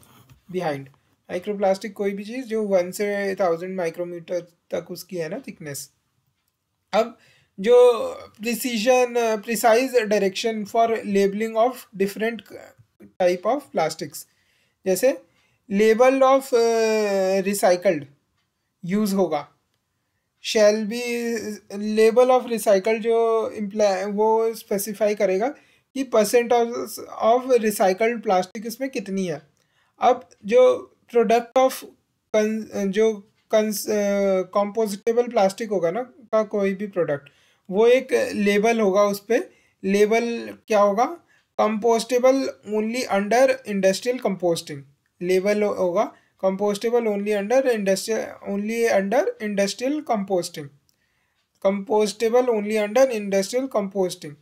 behind. Micro plastic कोई भी चीज़ जो 1 से 1000 माइक्रोमीटर तक उसकी है ना थिकनेस। अब जो precise direction for labelling of different type of plastics, जैसे लेबल ऑफ रिसाइकल्ड यूज़ होगा, shall be label of recycle जो वो स्पेसिफाई करेगा कि परसेंट ऑफ रिसाइकल्ड प्लास्टिक इसमें कितनी है। अब जो प्रोडक्ट ऑफ जो कंपोजिटेबल प्लास्टिक होगा ना का कोई भी प्रोडक्ट, वो एक लेबल होगा, उस पर लेबल क्या होगा, compostable only under industrial composting, label होगा compostable only under industrial composting, compostable only under industrial composting.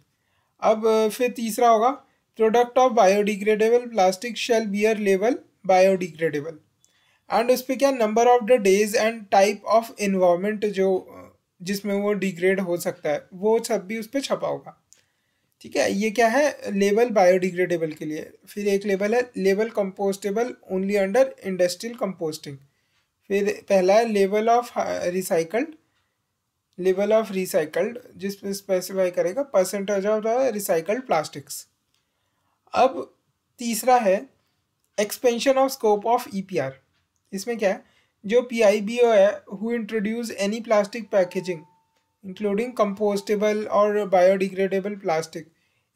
अब फिर तीसरा होगा product of biodegradable plastic shall bear label biodegradable, and उस पर क्या number of the days and type of environment जो जिसमें वो डिग्रेड हो सकता है वो सब भी उस पर छपा होगा। ठीक है, ये क्या है लेबल बायोडिग्रेडेबल के लिए। फिर एक लेबल है label compostable only under industrial composting, फिर पहला है लेवल ऑफ रिसाइकल्ड, जिसमें स्पेसिफाई करेगा percentage of the recycled plastics. अब तीसरा है expansion of scope of EPR. इसमें क्या है, जो पीआईबीओ है who introduce any plastic packaging including compostable और biodegradable plastic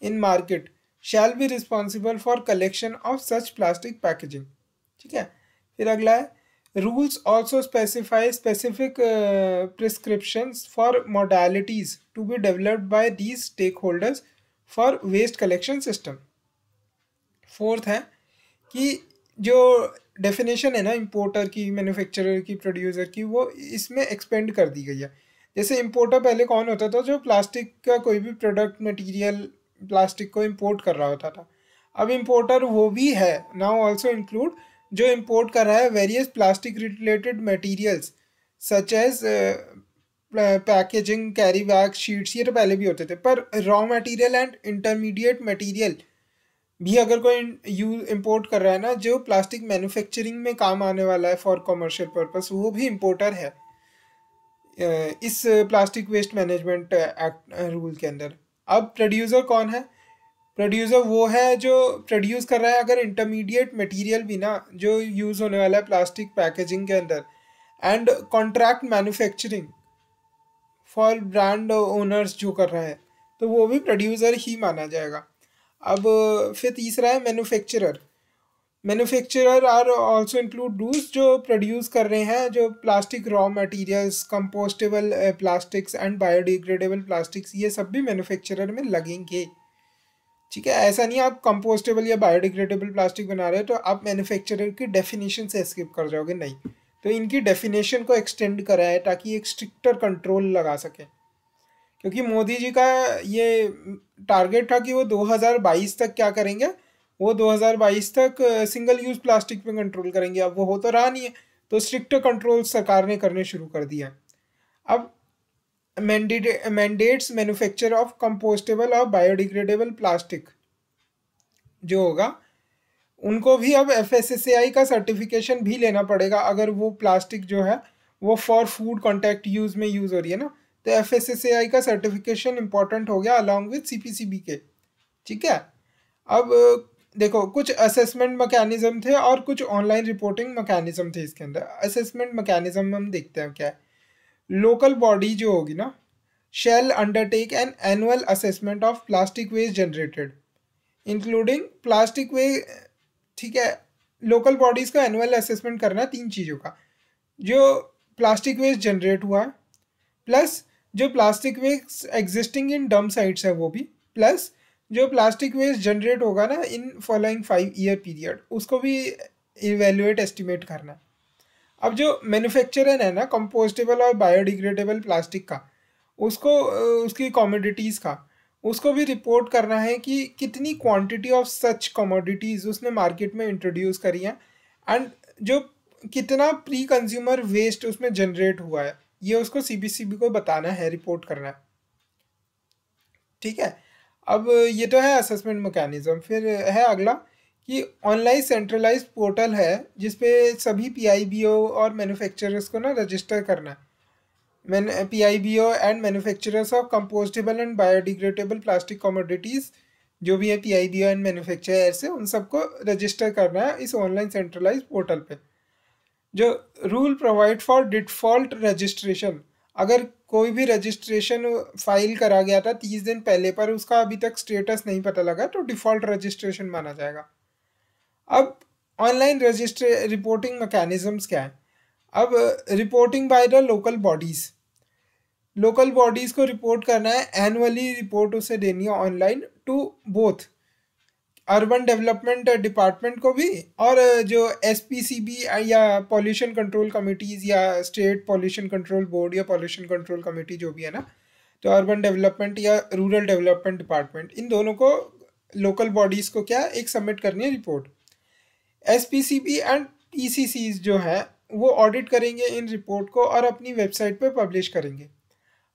in market shall be responsible for collection of such plastic packaging. ठीक है। फिर अगला है rules also specify specific prescriptions for modalities to be developed by these stakeholders for waste collection system. Fourth है कि जो डेफिनेशन है ना इंपोर्टर की, मैन्युफैक्चरर की, प्रोड्यूसर की, वो इसमें एक्सपेंड कर दी गई है। जैसे इंपोर्टर पहले कौन होता था, जो प्लास्टिक का कोई भी प्रोडक्ट मटेरियल प्लास्टिक को इंपोर्ट कर रहा होता था। अब इंपोर्टर वो भी है नाउ ऑल्सो इंक्लूड जो इंपोर्ट कर रहा है various plastic related materials such as packaging, carry bag, sheets, ये तो पहले भी होते थे, पर raw material and intermediate material भी अगर कोई इंपोर्ट कर रहा है ना, जो प्लास्टिक मैन्युफैक्चरिंग में काम आने वाला है फॉर कमर्शियल पर्पस, वो भी इंपोर्टर है इस plastic waste management act rule के अंदर। अब प्रोड्यूसर कौन है? प्रोड्यूसर वो है जो प्रोड्यूस कर रहा है अगर इंटरमीडिएट मटेरियल भी ना जो यूज़ होने वाला है प्लास्टिक पैकेजिंग के अंदर, and contract manufacturing for brand owners जो कर रहा है, तो वो भी प्रोड्यूसर ही माना जाएगा। अब फिर तीसरा है manufacturer. Manufacturer are also include rules जो प्रोड्यूस कर रहे हैं जो plastic raw materials, compostable plastics and biodegradable plastics, ये सब भी मैन्युफैक्चरर में लगेंगे। ठीक है, ऐसा नहीं आप कंपोस्टेबल या बायोडिग्रेडेबल प्लास्टिक बना रहे हो तो आप मैन्युफैक्चरर की डेफिनेशन से स्किप कर जाओगे, नहीं। तो इनकी डेफिनेशन को एक्सटेंड करा है ताकि एक स्ट्रिक्टर कंट्रोल लगा सके, क्योंकि मोदी जी का ये टारगेट था कि वो 2022 तक क्या करेंगे, वो 2022 तक सिंगल यूज़ प्लास्टिक पे कंट्रोल करेंगे। अब वो हो तो रहा नहीं है, तो स्ट्रिक्ट कंट्रोल सरकार ने करने शुरू कर दिया। अब मैंडेट्स मैन्युफैक्चर ऑफ कंपोस्टेबल और बायोडिग्रेडेबल प्लास्टिक जो होगा, उनको भी अब FSSAI का सर्टिफिकेशन भी लेना पड़ेगा अगर वो प्लास्टिक जो है वो फॉर फूड कॉन्टैक्ट यूज़ में यूज़ हो रही है ना, तो FSSAI का सर्टिफिकेशन इंपॉर्टेंट हो गया अलॉन्ग विद CPCB के। ठीक है। अब देखो कुछ असेसमेंट मैकेनिज्म थे और कुछ ऑनलाइन रिपोर्टिंग मैकेनिज्म थे इसके अंदर। असेसमेंट मैकेनिज्म हम देखते हैं क्या है। लोकल बॉडी जो होगी ना shall undertake an annual assessment of plastic waste generated including plastic waste. ठीक है, लोकल बॉडीज़ का एनुअल असेसमेंट करना है 3 चीज़ों का, जो प्लास्टिक वेस्ट जनरेट हुआ है, प्लस जो plastic waste existing in dump sites है वो भी, प्लस जो प्लास्टिक वेस्ट जनरेट होगा ना इन फॉलोइंग 5 ईयर पीरियड, उसको भी इवेल्युएट एस्टिमेट करना है। अब जो मैन्युफैक्चरर है ना कंपोस्टेबल और बायोडिग्रेडेबल प्लास्टिक का, उसको उसकी कमोडिटीज़ का उसको भी रिपोर्ट करना है कि कितनी क्वांटिटी ऑफ सच कमोडिटीज़ उसने मार्केट में इंट्रोड्यूस करी हैं, एंड जो कितना प्री कंज्यूमर वेस्ट उसमें जनरेट हुआ है, ये उसको CPCB को बताना है, रिपोर्ट करना है। ठीक है। अब ये तो है असेसमेंट मैकेनिज्म। फिर है अगला कि ऑनलाइन सेंट्रलाइज पोर्टल है जिसपे सभी PIBO और मैन्युफैक्चरर्स को ना रजिस्टर करना है। PIBO and manufacturers of compostable and biodegradable plastic commodities, जो भी है PIBO एंड मैन्युफैक्चरर्स से, उन सबको रजिस्टर करना है इस ऑनलाइन सेंट्रलाइज पोर्टल पे। जो rule provide for default registration, अगर कोई भी रजिस्ट्रेशन फाइल करा गया था 30 दिन पहले पर उसका अभी तक स्टेटस नहीं पता लगा तो डिफ़ॉल्ट रजिस्ट्रेशन माना जाएगा। अब ऑनलाइन रिपोर्टिंग मैकेनिज्म्स क्या है? अब reporting by the local bodies, local bodies को रिपोर्ट करना है, एनुअली रिपोर्ट उसे देनी है online to both urban development department को भी और जो SPCB या पॉल्यूशन कंट्रोल कमिटीज़ या स्टेट पॉल्यूशन कंट्रोल बोर्ड या पॉल्यूशन कंट्रोल कमेटी जो भी है ना, तो अर्बन डेवलपमेंट या रूरल डेवलपमेंट डिपार्टमेंट, इन दोनों को लोकल बॉडीज़ को क्या एक सबमिट करनी है रिपोर्ट। SPCB एंड PCCs जो है वो ऑडिट करेंगे इन रिपोर्ट को और अपनी वेबसाइट पे पब्लिश करेंगे।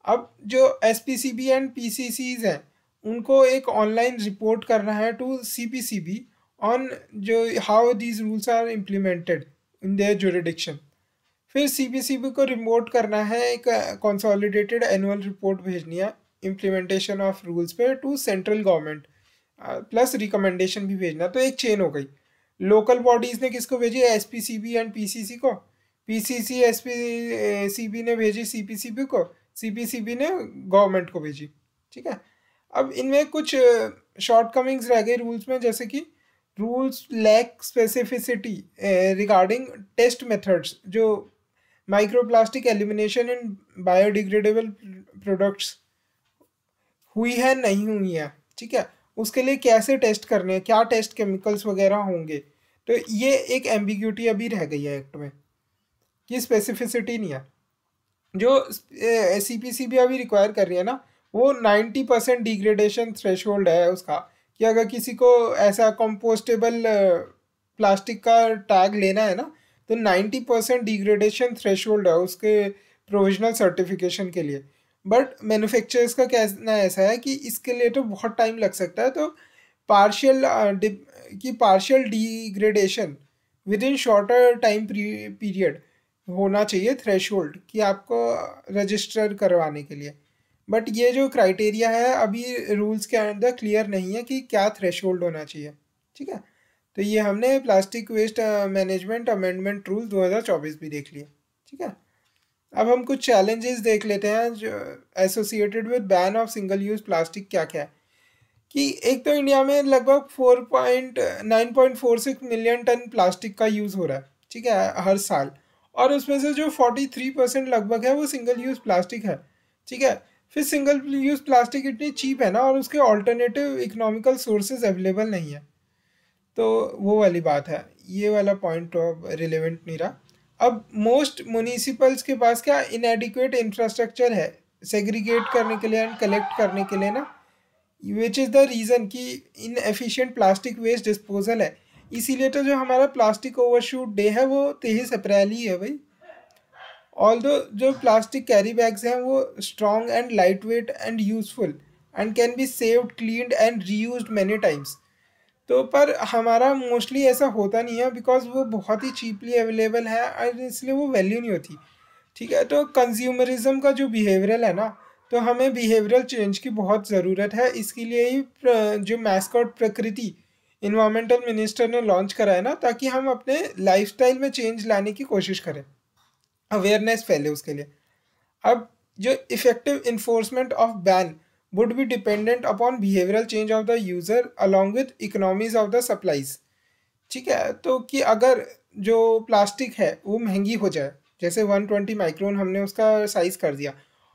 अब जो SPCB एंड PCCs हैं उनको एक ऑनलाइन रिपोर्ट करना है टू CPCB ऑन जो how these rules are implemented in their jurisdiction. फिर सीपीसीबी को रिपोर्ट करना है, एक कंसोलिडेटेड एनुअल रिपोर्ट भेजनी है इम्प्लीमेंटेशन ऑफ रूल्स पे to central government, plus recommendation भी भेजना। तो एक चेन हो गई। लोकल बॉडीज़ ने किसको भेजी, एसपीसीबी एंड पीसीसी को, पीसीसी एसपीसीबी ने भेजी सीपीसीबी को, सीपीसीबी ने गवर्नमेंट को भेजी। ठीक है। अब इनमें कुछ शॉर्टकमिंग्स रह गए रूल्स में, जैसे कि rules lack specificity regarding test methods, जो microplastic elimination in biodegradable products हुई है नहीं हुई है। ठीक है, उसके लिए कैसे टेस्ट करने हैं, क्या टेस्ट केमिकल्स वगैरह होंगे। तो ये एक एम्बिग्यूटी अभी रह गई है एक्ट में, कि स्पेसिफिसिटी नहीं है। जो सीपीसीबी अभी रिक्वायर कर रही है ना, वो 90% डिग्रेडेशन थ्रेशोल्ड है उसका, कि अगर किसी को ऐसा कंपोस्टेबल प्लास्टिक का टैग लेना है ना, तो 90% डिग्रेडेशन थ्रेशोल्ड है उसके प्रोविजनल सर्टिफिकेशन के लिए। बट मैन्युफैक्चरर्स का कहना ऐसा है कि इसके लिए तो बहुत टाइम लग सकता है, तो partial degradation with in shorter time period होना चाहिए थ्रेशोल्ड, कि आपको रजिस्टर करवाने के लिए। बट ये जो क्राइटेरिया है अभी रूल्स के अंदर क्लियर नहीं है कि क्या थ्रेशोल्ड होना चाहिए। ठीक है, तो ये हमने plastic waste management amendment rule 2024 भी देख लिया। ठीक है, अब हम कुछ चैलेंजेस देख लेते हैं जो associated with ban of single use plastic क्या क्या है। कि एक तो इंडिया में लगभग 9.46 मिलियन टन प्लास्टिक का यूज़ हो रहा है। ठीक है, हर साल, और उसमें से जो 43% लगभग है वो सिंगल यूज़ प्लास्टिक है। ठीक है, फिर सिंगल यूज़ प्लास्टिक इतनी चीप है ना, और उसके ऑल्टरनेटिव इकोनॉमिकल सोर्सेज अवेलेबल नहीं है। तो वो वाली बात है, ये वाला पॉइंट तो अब रिलेवेंट नहीं रहा। अब मोस्ट म्यूनिसिपल्स के पास क्या इनएडिक्वेट इंफ्रास्ट्रक्चर है सेग्रीगेट करने के लिए एंड कलेक्ट करने के लिए ना, विच इज़ द रीज़न कि inefficient plastic waste disposal है। इसीलिए तो जो हमारा प्लास्टिक ओवरशूट डे है वो 23 अप्रैल ही है भाई। ऑल्दो जो प्लास्टिक कैरी बैग्स हैं वो strong and light weight and useful and can be saved, cleaned and reused many times. तो पर हमारा मोस्टली ऐसा होता नहीं है, बिकॉज वो बहुत ही चीपली अवेलेबल है और इसलिए वो वैल्यू नहीं होती। ठीक है, तो कंज्यूमरिज्म का जो बिहेवियरल है ना, तो हमें बिहेवियरल चेंज की बहुत ज़रूरत है। इसके लिए ही जो मैस्कॉट प्रकृति इन्वायरमेंटल मिनिस्टर ने लॉन्च करा है ना, ताकि हम अपने लाइफस्टाइल में चेंज लाने की कोशिश करें, अवेयरनेस फैले उसके लिए। अब जो effective enforcement of ban would be dependent upon behavioral change of the user along with economies of the supplies। ठीक है, तो कि अगर जो प्लास्टिक है वो महंगी हो जाए, जैसे 120 माइक्रोन हमने उसका साइज़ कर दिया,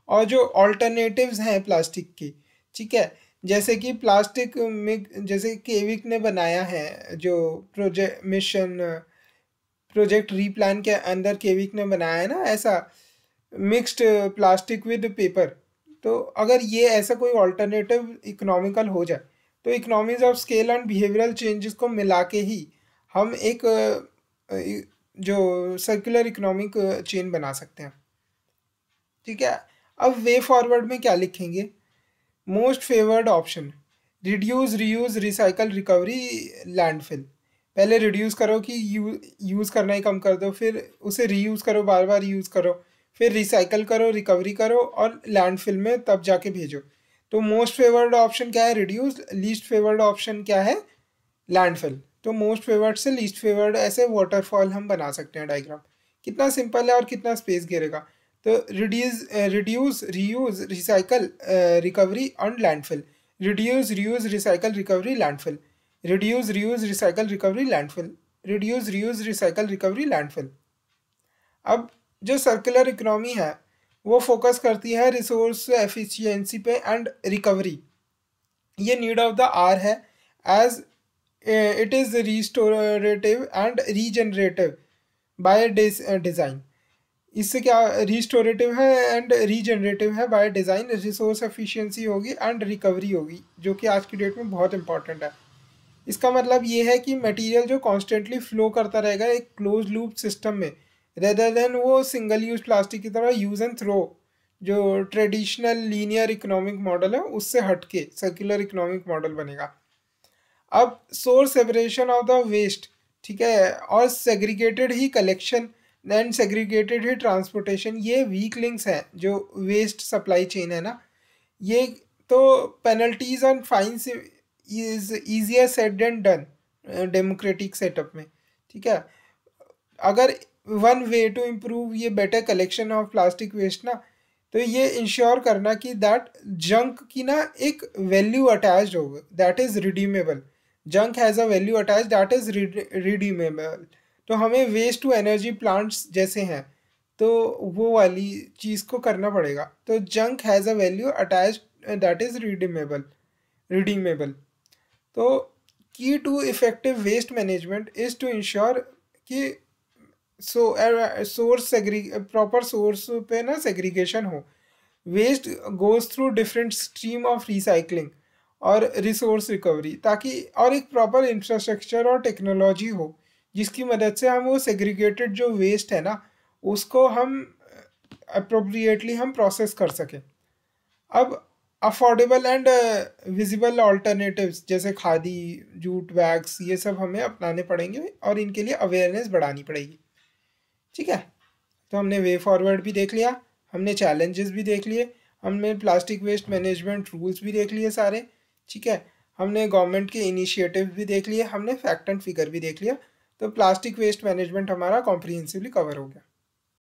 और जो ऑल्टरनेटिव्स हैं प्लास्टिक की, ठीक है, जैसे कि प्लास्टिक में जैसे केविक ने बनाया है, जो प्रोजेक्ट रीप्लान के अंदर केविक ने बनाया है ना, ऐसा मिक्स्ड प्लास्टिक विद पेपर। तो अगर ये ऐसा कोई ऑल्टरनेटिव इकोनॉमिकल हो जाए, तो economies of scale and behavioural changes को मिला के ही हम एक जो सर्कुलर इकोनॉमिक चेन बना सकते हैं। ठीक है, अब वे फॉरवर्ड में क्या लिखेंगे, most favoured option reduce reuse recycle recovery landfill. पहले रिड्यूस करो कि यूज़ करना ही कम कर दो, फिर उसे रीयूज़ करो, बार बार यूज़ करो, फिर रिसाइकल करो, रिकवरी करो, और लैंडफिल में तब जाके भेजो। तो मोस्ट फेवर्ड ऑप्शन क्या है, रिड्यूस। लीस्ट फेवर्ड ऑप्शन क्या है, लैंडफिल। तो मोस्ट फेवर्ड से लीस्ट फेवर्ड ऐसे वाटरफॉल हम बना सकते हैं डायग्राम। कितना सिंपल है और कितना स्पेस घेरेगा। तो reduce reuse recycle recovery on landfill, reduce reuse recycle recovery landfill, reduce reuse recycle recovery landfill, reduce reuse recycle recovery landfill. अब जो सर्कुलर इकोनॉमी है वो फोकस करती है रिसोर्स एफिशिएंसी पे एंड रिकवरी। ये नीड ऑफ द आर है, as it is restorative and regenerative by design. इससे क्या रिस्टोरेटिव है एंड रीजनरेटिव है बाय डिज़ाइन, रिसोर्स एफिशिएंसी होगी एंड रिकवरी होगी, जो कि आज की डेट में बहुत इंपॉर्टेंट है। इसका मतलब ये है कि मटेरियल जो कॉन्स्टेंटली फ्लो करता रहेगा एक क्लोज लूप सिस्टम में, रेदर देन वो सिंगल यूज प्लास्टिक की तरह यूज़ एंड थ्रो, जो ट्रेडिशनल लीनियर इकोनॉमिक मॉडल है उससे हटके सर्कुलर इकोनॉमिक मॉडल बनेगा। अब source separation of the waste, ठीक है, और सेग्रीगेटेड ही collection then segregated heat transportation, ये वीक लिंक्स हैं जो वेस्ट सप्लाई चेन है ना, ये तो penalties on fines is easier said than done democratic setup में, ठीक है। अगर वन वे टू इम्प्रूव ये better collection of plastic waste ना, तो ये इंश्योर करना कि दैट जंक की ना एक वैल्यू अटैच्ड होगा, that is redeemable. Junk has a value attach that is redeemable. तो हमें वेस्ट टू एनर्जी प्लांट्स जैसे हैं तो वो वाली चीज़ को करना पड़ेगा। तो junk has a value attach that is redeemable. तो key to effective waste management is to ensure कि सोर्स प्रॉपर सोर्स पे ना सेग्रीगेशन हो, waste goes through different stream of recycling और रिसोर्स रिकवरी, ताकि और एक प्रॉपर इंफ्रास्ट्रक्चर और टेक्नोलॉजी हो जिसकी मदद से हम वो सेग्रीगेटेड जो वेस्ट है ना उसको हम अप्रोप्रिएटली हम प्रोसेस कर सकें। अब अफोर्डेबल एंड विजिबल ऑल्टरनेटिव्स जैसे खादी, जूट बैग्स, ये सब हमें अपनाने पड़ेंगे और इनके लिए अवेयरनेस बढ़ानी पड़ेगी, ठीक है। तो हमने वे फॉरवर्ड भी देख लिया, हमने चैलेंजेस भी देख लिए, हमने प्लास्टिक वेस्ट मैनेजमेंट रूल्स भी देख लिए सारे, ठीक है। हमने गवर्नमेंट के इनिशिएटिव भी देख लिए, हमने फैक्ट एंड फिगर भी देख लिया। तो प्लास्टिक वेस्ट मैनेजमेंट हमारा कॉम्प्रिहेंसिवली कवर हो गया।